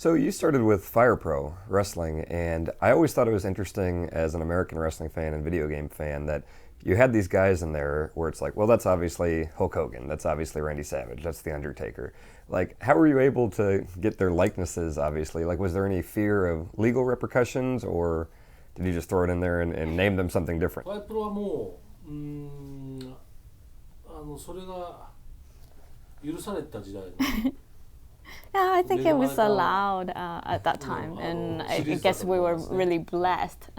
So you started with Fire Pro Wrestling, and I always thought it was interesting as an American wrestling fan and video game fan that you had these guys in there where it's like, well, that's obviously Hulk Hogan, that's obviously Randy Savage, that's The Undertaker. Like, how were you able to get their likenesses, obviously? Like, was there any fear of legal repercussions, or did you just throw it in there and name them something different? ファイプロはもう、それが許された時代の Yeah, I think it was allowed at that time, and I guess we were really blessed.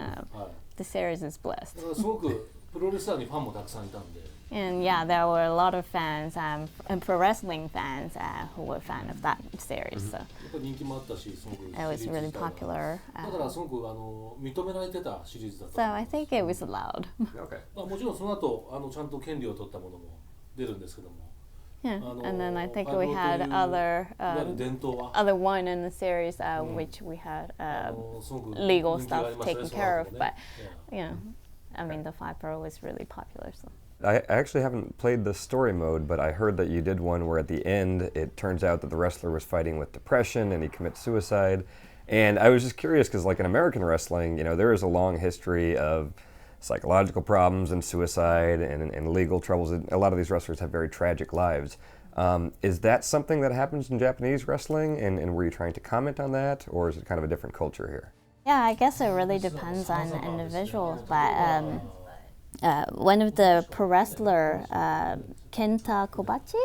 The series is blessed. だからすごくプロレスラーにファンもたくさんいたんで And yeah, there were a lot of fans, and pro wrestling fans who were fan of that series. So やっぱり人気もあったし、すごくシリ it ー was ズ really 自体は popular. だからすごく認められてたシリーズだと So 思う I think it was allowed. Okay. まあもちろんその後ちゃんと権利を取ったものも出るんですけども Yeah, and then I think we ファイ had プロという other いわゆる伝統は other one in the series which we had すごく legal 人気があ stuff りましたね taken その care 後 of, も but ね you know, I mean the Five Pro was really popular. So. I actually haven't played the story mode, but I heard that you did one where at the end it turns out that the wrestler was fighting with depression and he commits suicide. And I was just curious because, like in American wrestling, you know, there is a long history of psychological problems and suicide and legal troubles. A lot of these wrestlers have very tragic lives. Is that something that happens in Japanese wrestling? And were you trying to comment on that, or is it kind of a different culture here? Yeah, I guess it really depends on individuals, but one of the pro wrestler, Kenta Kobachi,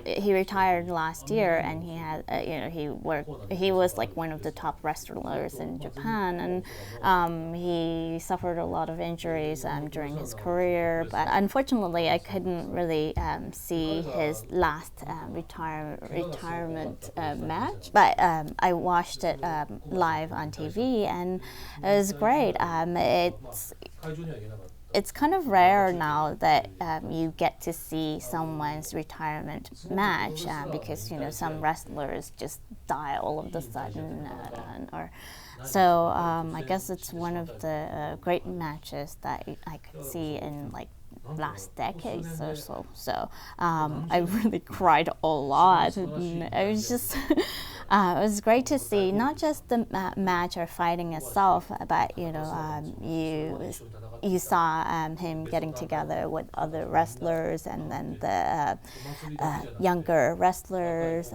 he retired last year, and he had he was like one of the top wrestlers in Japan, and he suffered a lot of injuries during his career. But unfortunately, I couldn't really see his last retirement match. But I watched it live on TV, and it was great. It's kind of rare now that you get to see someone's retirement match because some wrestlers just die all of a sudden, so I guess it's one of the great matches that I could see in like last decades or so. So I really cried a lot. And it was just it was great to see not just the match or fighting itself, but you saw him getting together with other wrestlers, and then the younger wrestlers,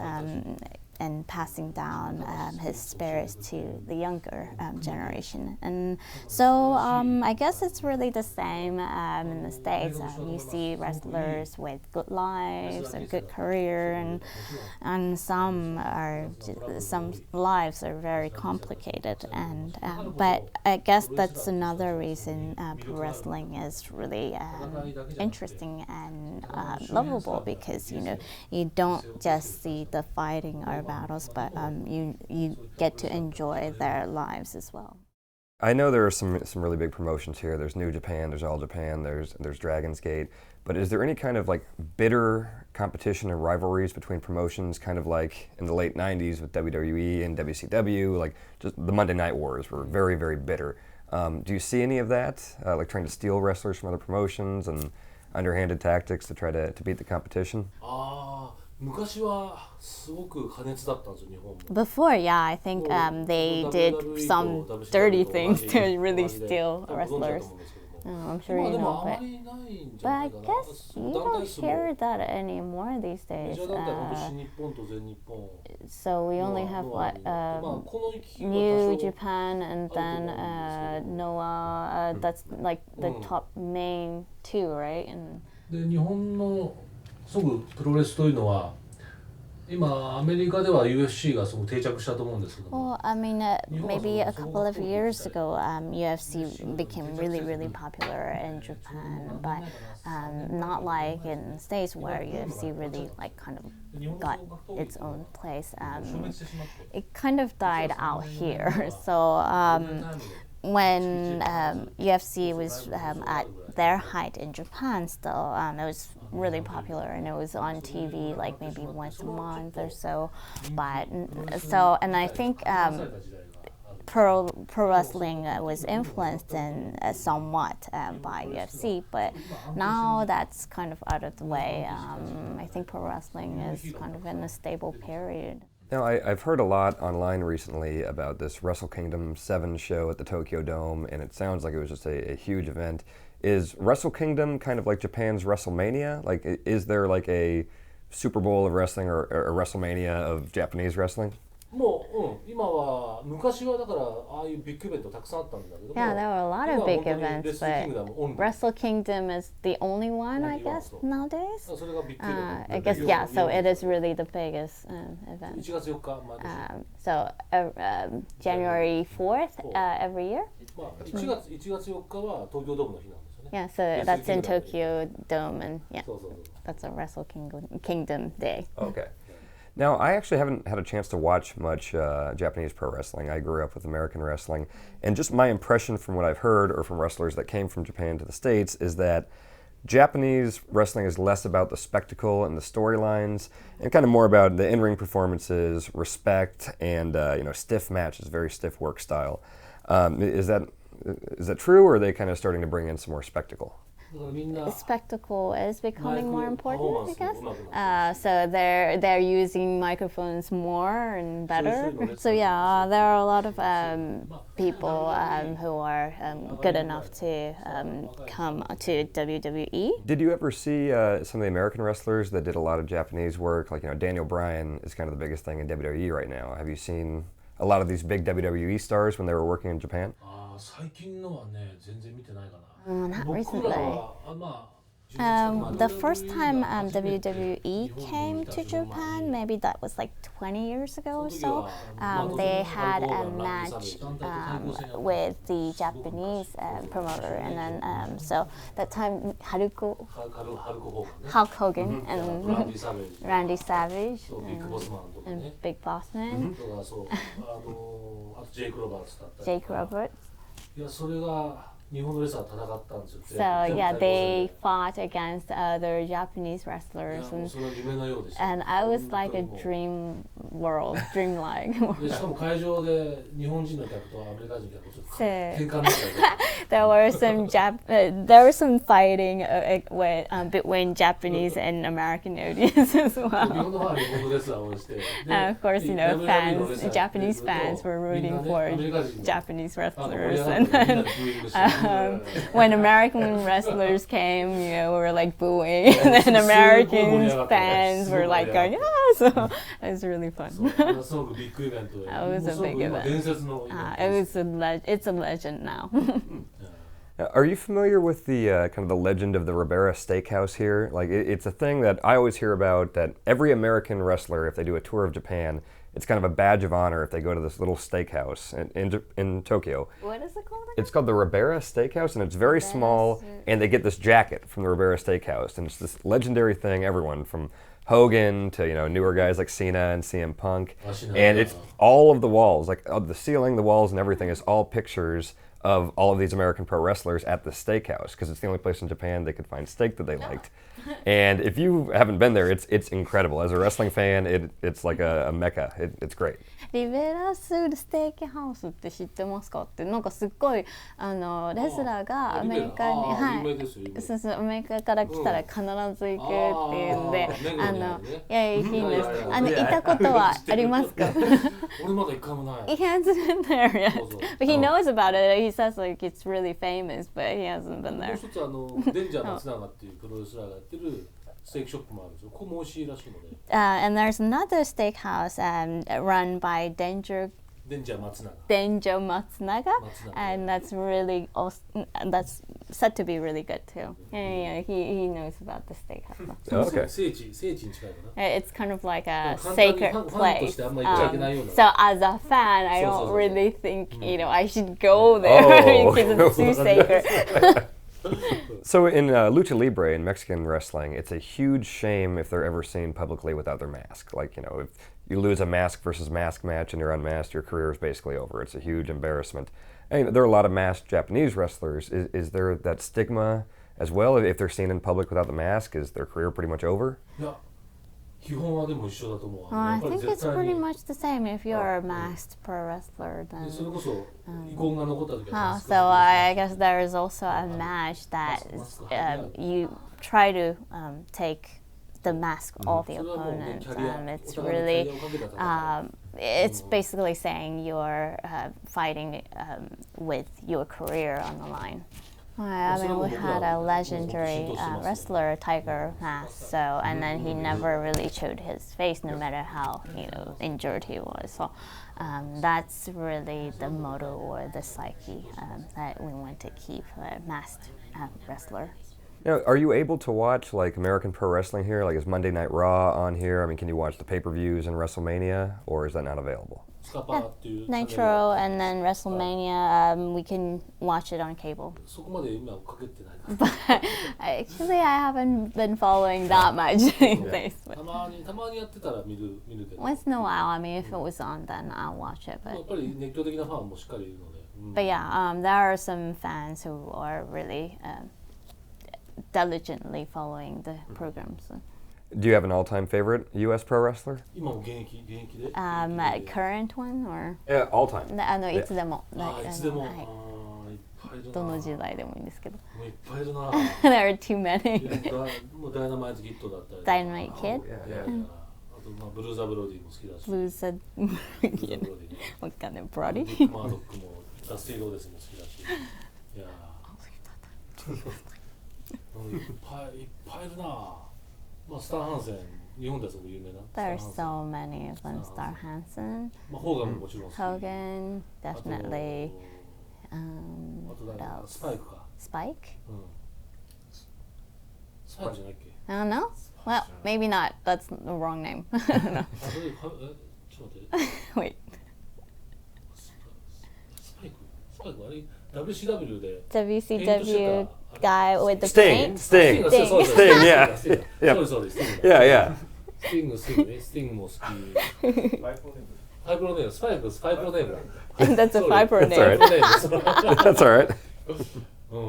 and passing down his spirits to the younger generation. And so I guess it's really the same in the States. You see wrestlers with good lives, a good career, and some lives are very complicated. And but I guess that's another reason pro wrestling is really interesting and lovable, because you don't just see the fighting or battles, but you get to enjoy their lives as well. I know there are some really big promotions here. There's New Japan, there's All Japan, there's Dragon's Gate. But is there any kind of like bitter competition and rivalries between promotions, kind of like in the late 90s with WWE and WCW? Like just the Monday Night Wars were very, very bitter. Do you see any of that, like trying to steal wrestlers from other promotions and underhanded tactics to try to beat the competition? 昔はすごく過熱だったんですよ、日本も。 Before, yeah, I think they did some dirty things to really steal wrestlers. I'm sure you know, but I guess you don't hear that anymore these days. So we only have what New Japan, and then Noah. That's like the top main two, right? And で日本のすぐプロレスというのは今アメリカでは UFC がすごく定着したと思うんですけども。 Well, I mean, maybe a couple of years ago, UFC became really, really popular in Japan, but not like in the States where UFC really like kind of got its own place. It kind of died out here. So when UFC was at their height in Japan still, it was really popular, and it was on TV like maybe once a month or so. But and I think pro wrestling was influenced in somewhat by UFC, but now that's kind of out of the way. I think pro wrestling is kind of in a stable period. Now, I've heard a lot online recently about this Wrestle Kingdom 7 show at the Tokyo Dome, and it sounds like it was just a huge event. Is Wrestle Kingdom kind of like Japan's WrestleMania? Like, is there like a Super Bowl of wrestling or a WrestleMania of Japanese wrestling? もう、今は昔はだからああいうビッグイベントたくさんあったんだけども Yeah, there were a lot of big events, Kingdom but Wrestle Kingdom is the only one, I guess, nowadays. それがビッグイベント I guess, yeah, so it is really the biggest event. 1月4日毎年 So January 4th every year. まあ、1月4日は東京ドームの日なんですよね Yeah, so that's in Tokyo Dome, and yeah, そうそうそう that's a Wrestle Kingdom Day. Okay. Now, I actually haven't had a chance to watch much Japanese pro wrestling. I grew up with American wrestling. And just my impression from what I've heard or from wrestlers that came from Japan to the States is that Japanese wrestling is less about the spectacle and the storylines and kind of more about the in-ring performances, respect, and stiff matches, very stiff work style. Is that true, or are they kind of starting to bring in some more spectacle? だからみんな Spectacle is becoming more important, I パフォーマンスも guess. 上手くなって So they're using microphones more and better. So yeah, there are a lot of people who are good enough to come to WWE. Did you ever see some of the American wrestlers that did a lot of Japanese work? Like, Daniel Bryan is kind of the biggest thing in WWE right now. Have you seen a lot of these big WWE stars when they were working in Japan? ああ最近のはね全然見てないかな Not 僕 recently. らはまあ The first time WWE came to Japan, maybe that was like 20 years ago or so, they had a match with the Japanese promoter, and then so that time Hulk Hogan and Randy Savage そうビッグボスマンとか and ね Big Boss Man, とかそうあとジェイク・ロバーツだったり Jake Roberts. いやそれが日本のレスラー戦ったんですよ So yeah, they fought against other Japanese wrestlers, もう and それは夢のようでした and I was like a dream world, dreamlike. でしかも会場で日本人の客とアメリカ人の客とちょっと So 喧嘩になったり there were some there was some fighting between Japanese and American audience as 日 well. 本のファンは日本のレスラーを応援してで Of course, you know, WWE のレス fans, ラー Japanese fans were みんな rooting ね for アメリカ人の Japanese 盛り wrestlers, 上が and ってみんな then ブーイングして when American wrestlers came, we were like booing, and then American fans were like going, yeah. So it was really fun. そうすごくビッグイベントで That was a もうすごく big 今 event. 伝説のイベント It's a legend now. Are you familiar with the kind of the legend of the Ribera Steakhouse here? Like, it's a thing that I always hear about, that every American wrestler, if they do a tour of Japan, it's kind of a badge of honor if they go to this little steakhouse in Tokyo. What is it called again? It's called the Ribera Steakhouse, and it's very small, and they get this jacket from the Ribera Steakhouse, and it's this legendary thing, everyone from Hogan to, newer guys like Cena and CM Punk, and it's all of the walls, like the ceiling, the walls, and everything is all pictures of all of these American pro wrestlers at the steakhouse, because it's the only place in Japan they could find steak that they liked. And if you haven't been there, it's incredible. As a wrestling fan, it's like a mecca. It's great. リベラスステーキハウスって知ってますかって、なんかすっごいレスラーがアメリカに、そうそう、アメリカから来たら必ず行くっていうんで、いやいいんです。行ったことはありますか？俺まだ一回もない He hasn't been there yet, but he knows about it. He says like it's really famous, but he hasn't been もう there. 一つデンジャー松永っていうプロレスラーがやってるステーキショップもあるんですよ。ここも美味しいらしいので。And there's another steakhouse run by Danger デンジャー松永。 Matsunaga, and that's said to be really good too. Yeah, he knows about the steakhouse. Okay. 聖地に近いかな。 It's kind of like a 簡単に sacred ファンと place. してあんまり行っちゃいけないような。 So as a fan, I don't really think I should go there Oh. because it's too sacred. So in Lucha Libre, in Mexican wrestling, it's a huge shame if they're ever seen publicly without their mask. Like, if you lose a mask versus mask match and you're unmasked, your career is basically over. It's a huge embarrassment. And there are a lot of masked Japanese wrestlers. Is there that stigma as well? If they're seen in public without the mask, is their career pretty much over? いや、基本はでも一緒だと思う。 I やっぱり think 絶 it's 対 pretty に much the same if you're a masked pro wrestler. でそれ Then. こそ遺恨が残った時は So I guess there is also a match that you try to take the mask all the opponents. It's really, it's basically saying you're fighting with your career on the line. I mean, we had a legendary wrestler, Tiger Mask, and then he never really showed his face, no matter how injured he was. So that's really the motto or the psyche that we want to keep a masked wrestler. Now, are you able to watch like American Pro Wrestling here? Like, is Monday Night Raw on here? I mean, can you watch the pay-per-views in WrestleMania, or is that not available? Yeah, Nitro and then WrestleMania, we can watch it on cable. But actually, I haven't been following that much these days. Once in a while, I mean, if it was on, then I'll watch it. But yeah, there are some fans who are really diligently following the programs. Do you have an all-time favorite U.S. pro wrestler? Current one or? Yeah, all-time. いつでも。どの時代でもいいんですけど。There are too many. Dynamite Kid. ブルーザブロディも好きだし。ブルーザブロディ。わかんない。ブロディ。マードックもダスティローデスも好きだし。いや。いっぱいいるな。まあスターハンセン日本ではすごく有名な。There are so many of them. Star Hansen. まあホーガンももちろん好き。Hogan, definitely. あと誰だ？スパイクか。Spike? スパイクじゃないっけ？ I don't know. Well, maybe not. That's the wrong name. I don't know. ちょっと待って。Wait. スパイクあれ WCW で WCW guy with the Sting. paint? Sting, yeah. Yeah. スティングも好き。ファイブロネーム、スパイク、ファイブロネームだ。That's a Viper That's all name. right. That's all right. うん。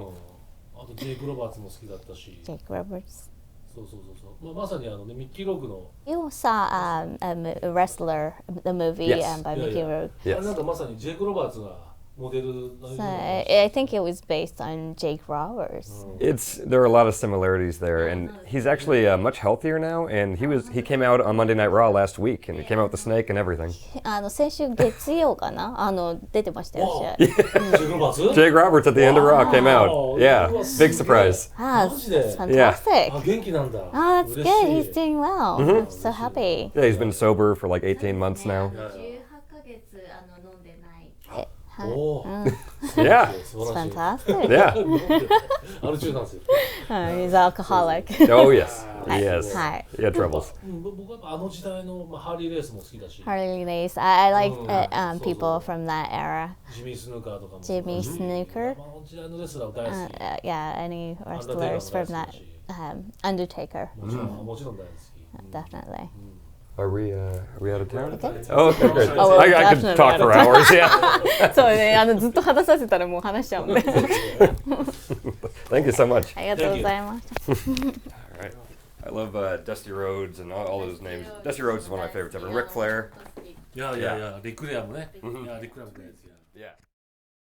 あとジェイク・ロバーツも好きだったし。 Jake Roberts. そう。まさにミッキー・ロックの。You saw a wrestler, the movie Yes. by Mickey Rourke. あれなんかまさにジェイク・ロバーツがモデルの。 So I think it was based on Jake Roberts. There are a lot of similarities there, and he's actually much healthier now. And he came out on Monday Night Raw last week, and he came out with the snake and everything. 先週月曜かな出てましたよ。ジェイク・ロバーツ Jake Roberts at the end of Raw came out. Yeah, big surprise. That's Yeah. fantastic. あ、元気なんだ。 Oh, that's good. He's doing well. I'm so happy. Yeah, he's been sober for like 18 months now. おお。 Yeah. It's fantastic. Yeah. アル中なんですよ。He's alcoholic. Oh yes. Yes. Hi. He had troubles. 僕はあの時代のハーリーレースも好きだし。 Harley Race. I like people from that era. ジミー・スヌーカーとかも。 Jimmy Snooker. あの時代のレスラー大好き。 Yeah, any wrestlers from that. Undertaker. もちろん大好き。 Definitely. Are we out of town? Okay. Oh, okay, good. Oh, I could definitely talk out for of town. hours. Yeah. そうね、ずっと話させたらもう話しちゃうんで。 Thank you so much. ありがとうございました。 All right. I love Dusty Rhodes and all those names. Dusty Rhodes is one of my favorites ever. Ric Flair. いや、リクレアもね。いや、リクレアも大好き。